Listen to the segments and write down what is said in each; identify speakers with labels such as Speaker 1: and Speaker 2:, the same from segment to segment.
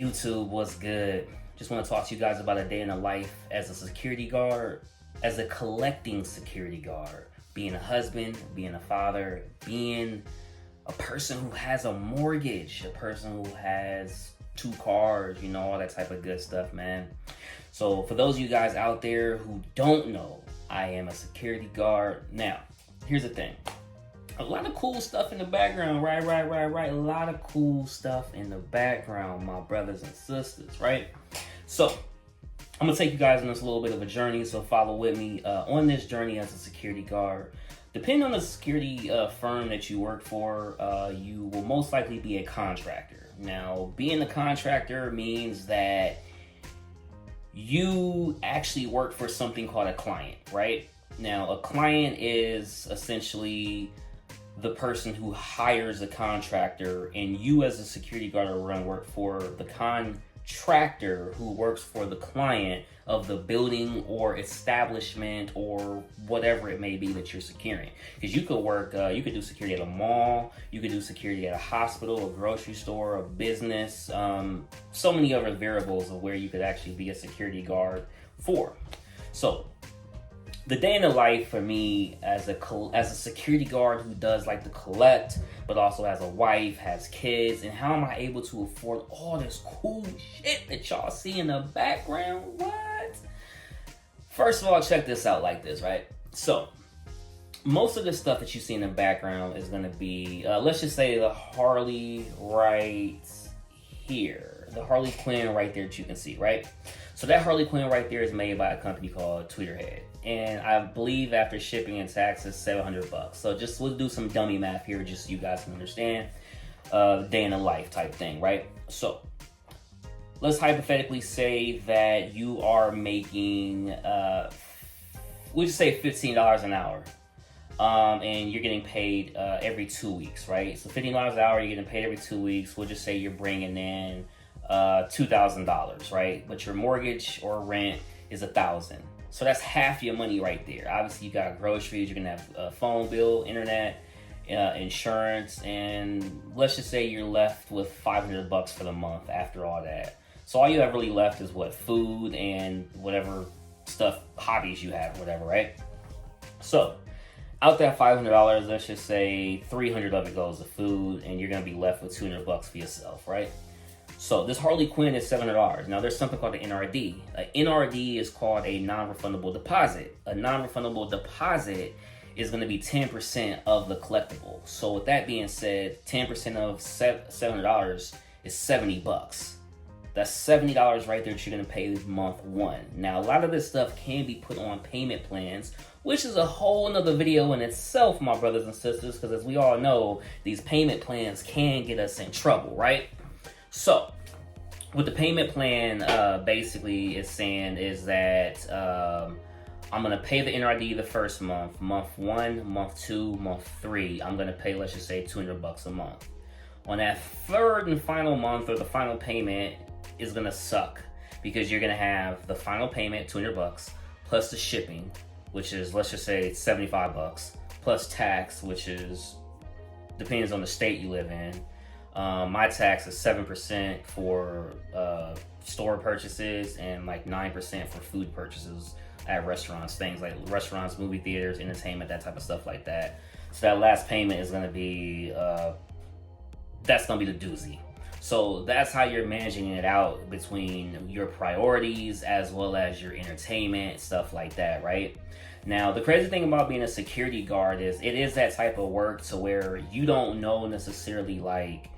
Speaker 1: YouTube, what's good? Just want to talk to you guys about a day in the life as a security guard, as a collecting security guard, being a husband, being a father, being a person who has a mortgage, a person who has 2 cars, all that type of good stuff, man. So for those of you guys out there who don't know, I am a security guard. Now, here's the thing. A lot of cool stuff in the background, right? A lot of cool stuff in the background, my brothers and sisters, right? So, I'm gonna take you guys on this little bit of a journey, so follow with me on this journey as a security guard. Depending on the security firm that you work for, you will most likely be a contractor. Now, being a contractor means that you actually work for something called a client, right? Now, a client is essentially the person who hires a contractor, and you as a security guard are going to work for the contractor who works for the client of the building or establishment or whatever it may be that you're securing. Because you could do security at a mall, you could do security at a hospital, a grocery store, a business, so many other variables of where you could actually be a security guard for. So the day in the life for me as a security guard who does like to collect, but also has a wife, has kids, and how am I able to afford all this cool shit that y'all see in the background? What? First of all, check this out like this, right? So, most of the stuff that you see in the background is going to be, let's just say the Harley right here. The Harley Quinn right there that you can see, right? So that Harley Quinn right there is made by a company called Tweeterhead. And I believe after shipping and taxes, $700. So we'll do some dummy math here just so you guys can understand. Day in the life type thing, right? So let's hypothetically say that you are making, we'll just say $15 an hour. And you're getting paid every 2 weeks, right? So $15 an hour, you're getting paid every 2 weeks. We'll just say you're bringing in $2,000, right? But your mortgage or rent is $1,000. So that's half your money right there. Obviously, you got groceries, you're gonna have a phone bill, internet, insurance, and let's just say you're left with $500 for the month after all that. So all you have really left is what? Food and whatever stuff, hobbies you have, whatever, right? So out that $500, let's just say $300 of it goes to food, and you're gonna be left with $200 for yourself, right? So this Harley Quinn is $700. Now there's something called an NRD. An NRD is called a non-refundable deposit. A non-refundable deposit is going to be 10% of the collectible. So with that being said, 10% of $700 is $70. That's $70 right there that you're going to pay month one. Now a lot of this stuff can be put on payment plans, which is a whole nother video in itself, my brothers and sisters, because as we all know, these payment plans can get us in trouble, right? So, what the payment plan basically is saying is that I'm going to pay the NRD the first month. Month 1, month 2, month 3, I'm going to pay, let's just say, $200 a month. On that third and final month, or the final payment, is going to suck because you're going to have the final payment, $200, plus the shipping, which is, let's just say, $75, plus tax, which is, depends on the state you live in. My tax is 7% for store purchases and like 9% for food purchases at restaurants, things like restaurants, movie theaters, entertainment, that type of stuff like that. So that last payment is going to be, that's going to be the doozy. So that's how you're managing it out between your priorities as well as your entertainment, stuff like that, right? Now, the crazy thing about being a security guard is it is that type of work to where you don't know necessarily like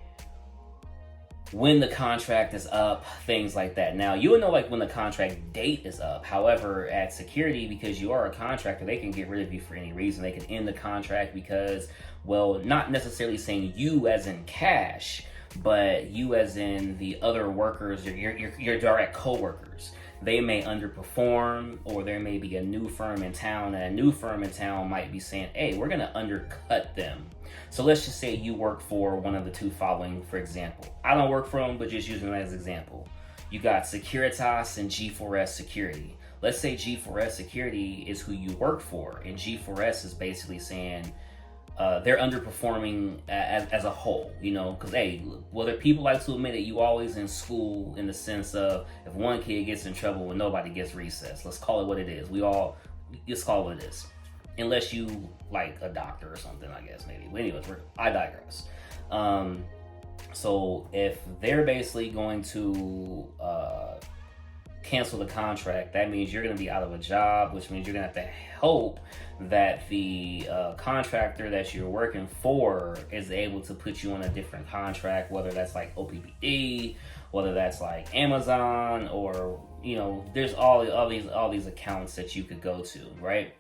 Speaker 1: when the contract is up, things like that. Now, you'll know like when the contract date is up. However, at security, because you are a contractor, they can get rid of you for any reason. They can end the contract because, well, not necessarily saying you as in cash, but you as in the other workers, your direct co-workers. They may underperform, or there may be a new firm in town, and a new firm in town might be saying, hey, we're gonna undercut them. So let's just say you work for one of the two following, for example. I don't work for them, but just using them as an example. You got Securitas and G4S Security. Let's say G4S Security is who you work for, and G4S is basically saying, they're underperforming as a whole, you know, because hey, whether people like to admit it, you always in school in the sense of if one kid gets in trouble when nobody gets recess, let's call it what it is. We all just call it what it is, unless you like a doctor or something, I guess maybe. But anyways, I digress. So if they're basically going to cancel the contract, that means you're going to be out of a job, which means you're going to have to hope that the contractor that you're working for is able to put you on a different contract, whether that's like OPPD, whether that's like Amazon, or you know, there's all these accounts that you could go to, right?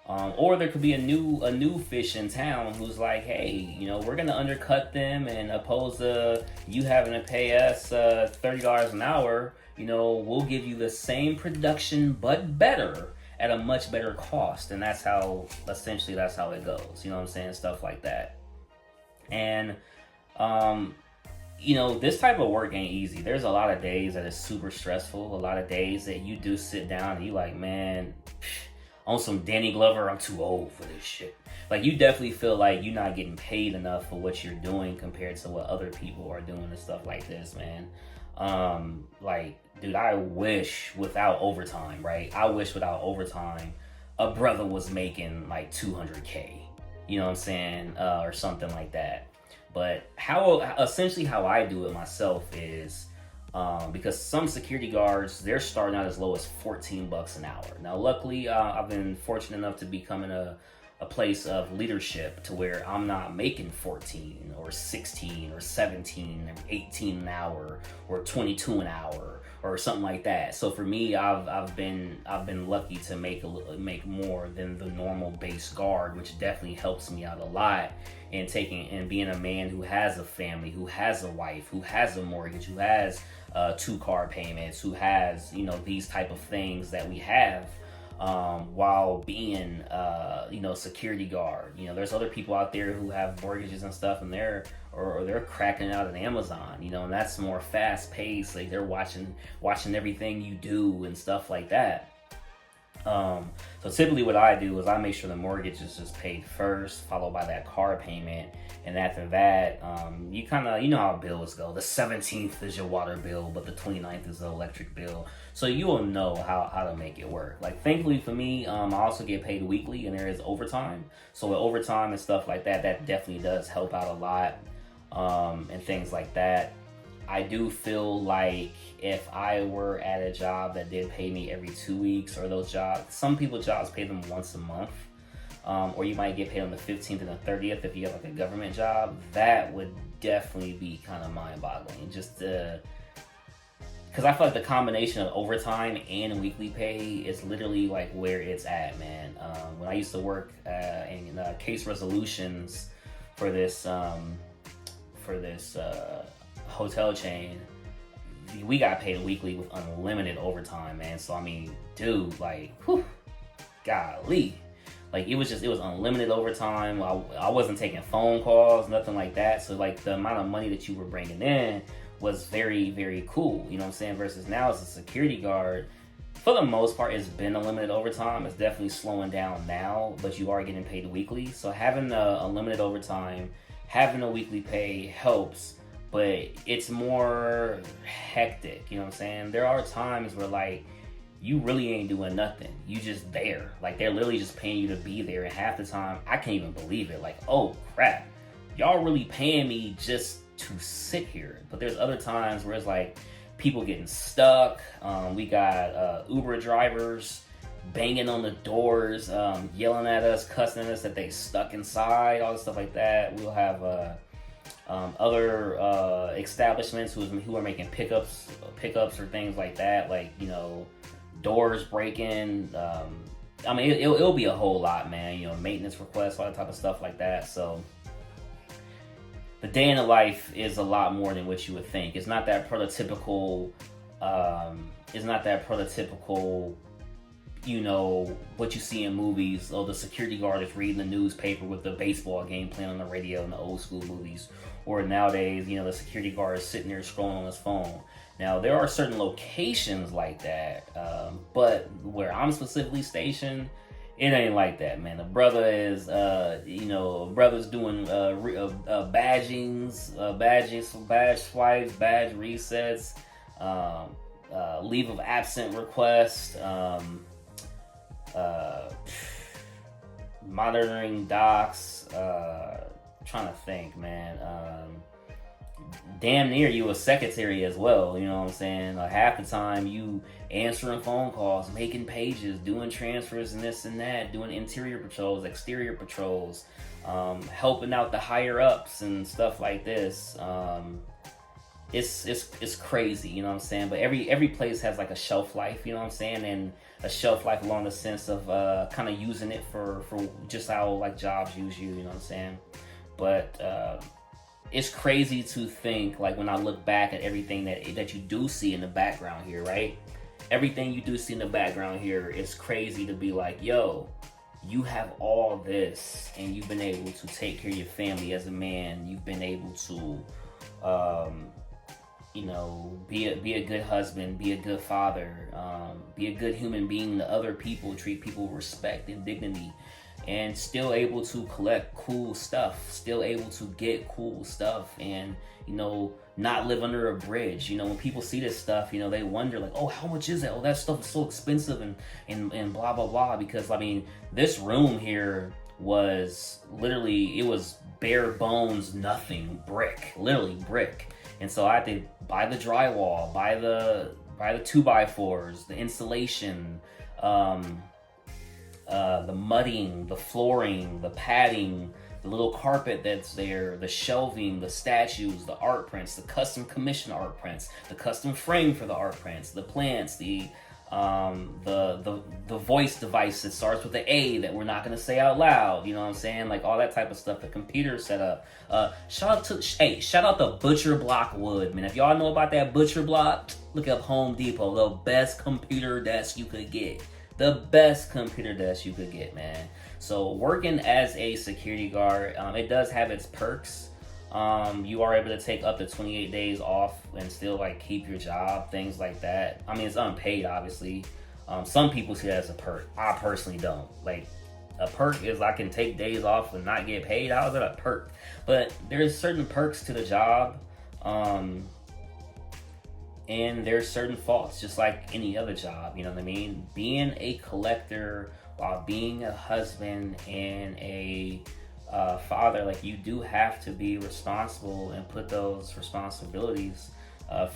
Speaker 1: Or there could be a new fish in town who's like, hey, you know, we're gonna undercut them, and opposed to you having to pay us $30 an hour, you know, we'll give you the same production but better at a much better cost. And that's how it goes. You know what I'm saying? Stuff like that. And you know, this type of work ain't easy. There's a lot of days that is super stressful. A lot of days that you do sit down and you like, man, on some Danny Glover, I'm too old for this shit. Like, you definitely feel like you're not getting paid enough for what you're doing compared to what other people are doing and stuff like this, man. Like, dude, I wish without overtime, right? I wish without overtime, a brother was making like 200K, you know what I'm saying? Or something like that. But essentially how I do it myself is, because some security guards, they're starting out as low as $14 an hour. Now, luckily, I've been fortunate enough to become in a place of leadership to where I'm not making 14 or 16 or 17 or 18 an hour or 22 an hour or something like that. So for me, I've been lucky to make more than the normal base guard, which definitely helps me out a lot in being a man who has a family, who has a wife, who has a mortgage, who has 2 car payments, who has, you know, these type of things that we have. While being, you know, security guard. You know, there's other people out there who have mortgages and stuff, and they're cracking out at Amazon, you know, and that's more fast paced. Like, they're watching everything you do and stuff like that. So typically what I do is I make sure the mortgage is just paid first, followed by that car payment. And after that, you know how bills go. The 17th is your water bill, but the 29th is the electric bill. So you will know how to make it work. Like, thankfully for me, I also get paid weekly, and there is overtime. So with overtime and stuff like that, that definitely does help out a lot, and things like that. I do feel like if I were at a job that did pay me every 2 weeks, or those jobs, some people jobs pay them once a month, or you might get paid on the 15th and the 30th if you have like a government job, that would definitely be kind of mind-boggling. Just because I feel like the combination of overtime and weekly pay is literally like where it's at, man. When I used to work in case resolutions for this hotel chain, we got paid weekly with unlimited overtime, man. So I mean, dude, like, whew, golly, like it was unlimited overtime. I wasn't taking phone calls, nothing like that. So like the amount of money that you were bringing in was very, very cool. You know what I'm saying? Versus now as a security guard, for the most part, it's been unlimited overtime. It's definitely slowing down now, but you are getting paid weekly. So having the unlimited overtime, having a weekly pay helps. But it's more hectic, you know what I'm saying? There are times where, like, you really ain't doing nothing. You just there. Like, they're literally just paying you to be there. And half the time, I can't even believe it. Like, oh, crap. Y'all really paying me just to sit here. But there's other times where it's, like, people getting stuck. We got Uber drivers banging on the doors, yelling at us, cussing at us that they stuck inside, all this stuff like that. We'll have other establishments who are making pickups or things like that, like, you know, doors breaking. I mean, it'll be a whole lot, man. You know, maintenance requests, all that type of stuff like that. So the day in the life is a lot more than what you would think. It's not that prototypical. You know, what you see in movies. Oh, the security guard is reading the newspaper with the baseball game playing on the radio in the old school movies. Or nowadays, you know, the security guard is sitting there scrolling on his phone. Now, there are certain locations like that, but where I'm specifically stationed, It ain't like that, man. A brother is, a brother's doing badges, badge swipes, badge resets, leave of absent requests, monitoring docs. Trying to think, man. Damn near you a secretary as well, you know what I'm saying? Half the time you answering phone calls, making pages, doing transfers and this and that, doing interior patrols, exterior patrols, helping out the higher ups and stuff like this. It's crazy, you know what I'm saying? But every place has like a shelf life, you know what I'm saying? And a shelf life along the sense of kind of using it for just how like jobs use you, you know what I'm saying? But it's crazy to think, like, when I look back at everything that you do see in the background here, right? Everything you do see in the background here, it's crazy to be like, yo, you have all this and you've been able to take care of your family as a man. You've been able to, be a good husband, be a good father, be a good human being to other people, treat people with respect and dignity. And still able to collect cool stuff, still able to get cool stuff, and not live under a bridge. When people see this stuff, they wonder like, oh, how much is that? Oh, that stuff is so expensive and blah blah blah. Because I mean, this room here was literally, it was bare bones, nothing, brick, literally brick. And so I had to buy the drywall, buy the 2x4s, the insulation, the mudding, the flooring, the padding, the little carpet that's there, the shelving, the statues, the art prints, the custom commission art prints, the custom frame for the art prints, the plants, the voice device that starts with the A that we're not gonna say out loud, you know what I'm saying? Like all that type of stuff, the computer setup. Shout out to Butcher Block Wood, man. If y'all know about that Butcher Block, look up Home Depot, the best computer desk you could get. The best computer desk you could get, man. So working as a security guard, it does have its perks. You are able to take up to 28 days off and still like keep your job, things like that. I mean, it's unpaid, obviously. Some people see that as a perk. I personally don't. Like, a perk is I can take days off and not get paid. How is that a perk? But there's certain perks to the job. And there's certain faults, just like any other job, you know what I mean? Being a collector while being a husband and a father, like, you do have to be responsible and put those responsibilities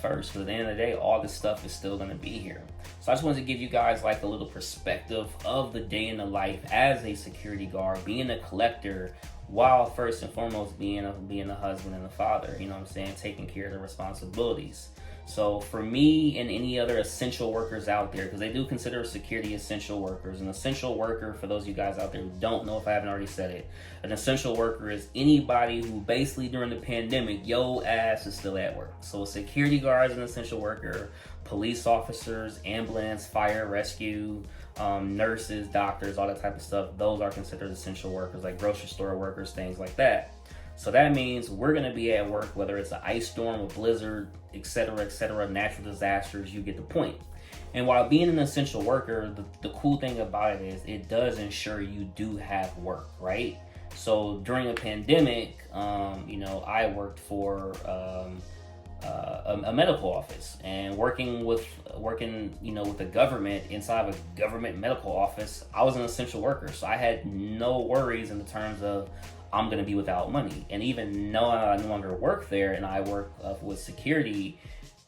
Speaker 1: first. But at the end of the day, all this stuff is still going to be here. So I just wanted to give you guys like a little perspective of the day in the life as a security guard, being a collector, while first and foremost being a husband and a father, you know what I'm saying? Taking care of the responsibilities. So for me and any other essential workers out there, because they do consider security essential workers. An essential worker, for those of you guys out there who don't know if I haven't already said it, an essential worker is anybody who basically during the pandemic, yo ass is still at work. So a security guard is an essential worker, police officers, ambulance, fire, rescue, nurses, doctors, all that type of stuff. Those are considered essential workers, like grocery store workers, things like that. So that means we're going to be at work, whether it's an ice storm, a blizzard, etc., natural disasters, you get the point. And while being an essential worker, the cool thing about it is it does ensure you do have work, right? So during a pandemic, I worked for a medical office, and working with the government, inside of a government medical office, I was an essential worker. So I had no worries in the terms of I'm going to be without money. And even though I no longer work there and I work with security,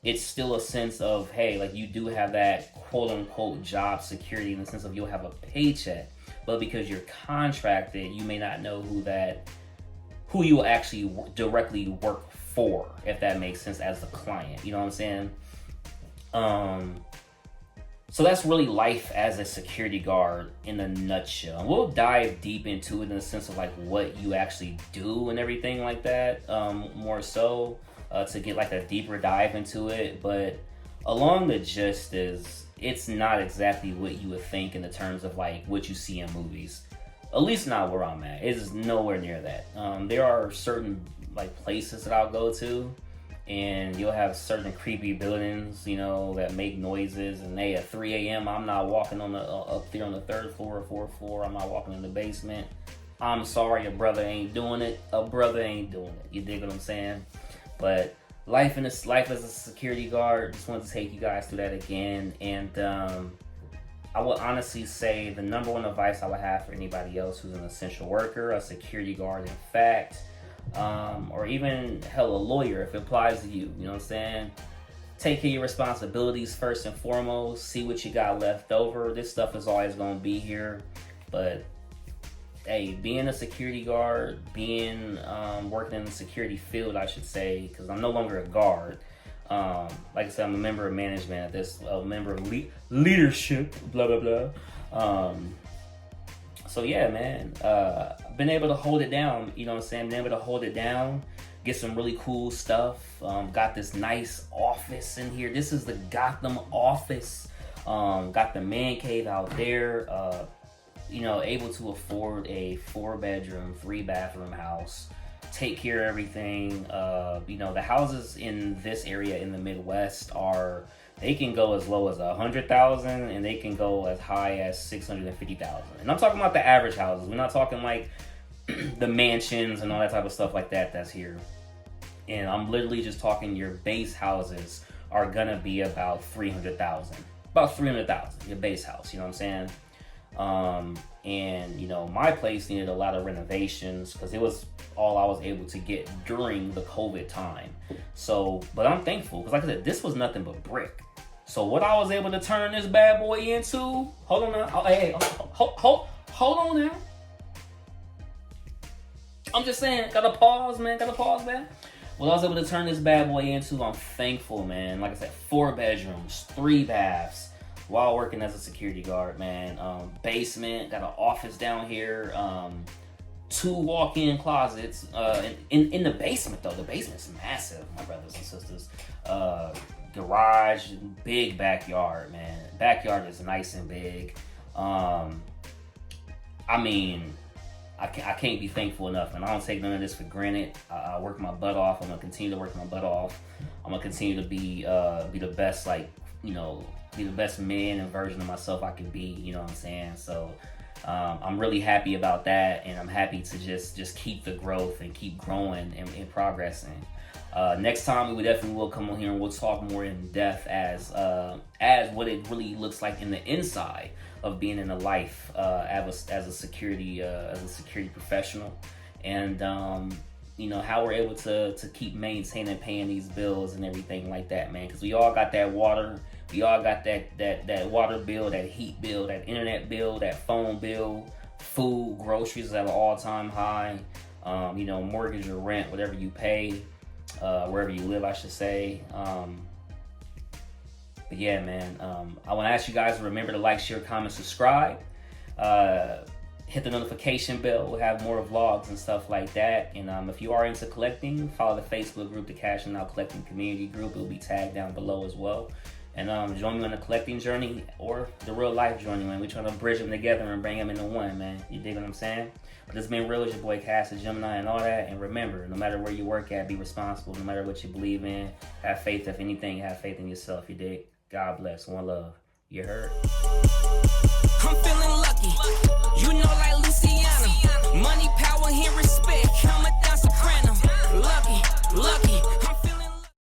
Speaker 1: it's still a sense of, hey, like, you do have that quote unquote job security in the sense of you'll have a paycheck, but because you're contracted, you may not know who you will actually directly work for, if that makes sense, as the client, you know what I'm saying? So that's really life as a security guard in a nutshell. And we'll dive deep into it in the sense of like what you actually do and everything like that, more so to get like a deeper dive into it. But along the gist is, it's not exactly what you would think in the terms of like what you see in movies. At least not where I'm at. It is nowhere near that. There are certain like places that I'll go to and you'll have certain creepy buildings, you know, that make noises, and they at 3 a.m. I'm not walking on the up there on the 3rd floor or 4th floor. I'm not walking in the basement. I'm sorry, a brother ain't doing it. A brother ain't doing it. You dig what I'm saying? But life as a security guard, just wanted to take you guys through that again. And I would honestly say the number one advice I would have for anybody else who's an essential worker, a security guard, in fact, or even hell, a lawyer, if it applies to you, you know what I'm saying? Take care of your responsibilities first and foremost. See what you got left over. This stuff is always going to be here, but hey, being a security guard, working in the security field, I should say, because I'm no longer a guard. Like I said, I'm a member of management at this, a member of leadership, blah, blah, blah. So yeah, man, been able to hold it down, you know what I'm saying? Been able to hold it down, get some really cool stuff. Got this nice office in here. This is the Gotham office. Got the man cave out there. You know, able to afford a 4-bedroom, 3-bathroom house. Take care of everything. You know, the houses in this area in the Midwest they can go as low as $100,000 and they can go as high as $650,000. And I'm talking about the average houses. We're not talking like the mansions and all that type of stuff like that that's here. And I'm literally just talking your base houses are gonna be about $300,000. About $300,000, your base house, you know what I'm saying? And you know, my place needed a lot of renovations because it was all I was able to get during the COVID time. So, but I'm thankful because like I said, this was nothing but brick. So what I was able to turn this bad boy into, hold on now, hold on now. I'm just saying, gotta pause, man. What I was able to turn this bad boy into, I'm thankful, man. Like I said, 4 bedrooms, 3 baths, while working as a security guard, man. Basement, got an office down here, 2 walk-in closets. In the basement, though, the basement's massive, my brothers and sisters. Garage, big backyard, man. Backyard is nice and big. I mean, I can't be thankful enough, and I don't take none of this for granted. I work my butt off. I'm gonna continue to work my butt off. I'm gonna continue to be the best, like, you know, be the best man and version of myself I can be. You know what I'm saying? So I'm really happy about that, and I'm happy to just keep the growth and keep growing and progressing. Next time we definitely will come on here and we'll talk more in depth as what it really looks like in the inside of being in a life as a security professional, and you know, how we're able to keep maintaining paying these bills and everything like that, man. Because we all got that water, we all got that water bill, that heat bill, that internet bill, that phone bill, food, groceries at an all-time high. You know, mortgage or rent, whatever you pay. Wherever you live, I should say. But yeah, man, I want to ask you guys to remember to like, share, comment, subscribe. Hit the notification bell. We'll have more vlogs and stuff like that. And if you are into collecting, follow the Facebook group, the Cashing Out Collecting Community Group. It'll be tagged down below as well. And join me on the collecting journey or the real life journey, man. We're trying to bridge them together and bring them into one, man. You dig what I'm saying? But it's been real. It's your boy Cass, the Gemini, and all that. And remember, no matter where you work at, be responsible. No matter what you believe in, have faith. If anything, have faith in yourself. You dig? God bless. One love. You heard?
Speaker 2: I'm feeling lucky. You know, like Luciana. Money, power, and respect. Coming down soprano. Lucky.